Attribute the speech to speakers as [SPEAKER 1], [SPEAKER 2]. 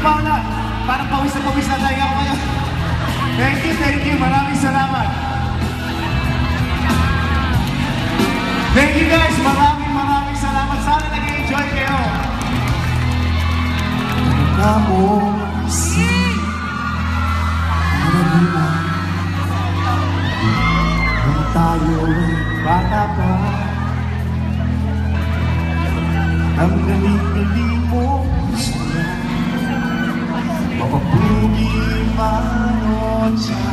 [SPEAKER 1] Paula. Parang pawis na tayo kayo. Thank you. Maraming salamat. Thank you guys. Maraming salamat. Sana nag-enjoy kayo. Ako si Manila. Nung tayo'y bata pa, ang galing-galing mo siya, mapapugi man o siya.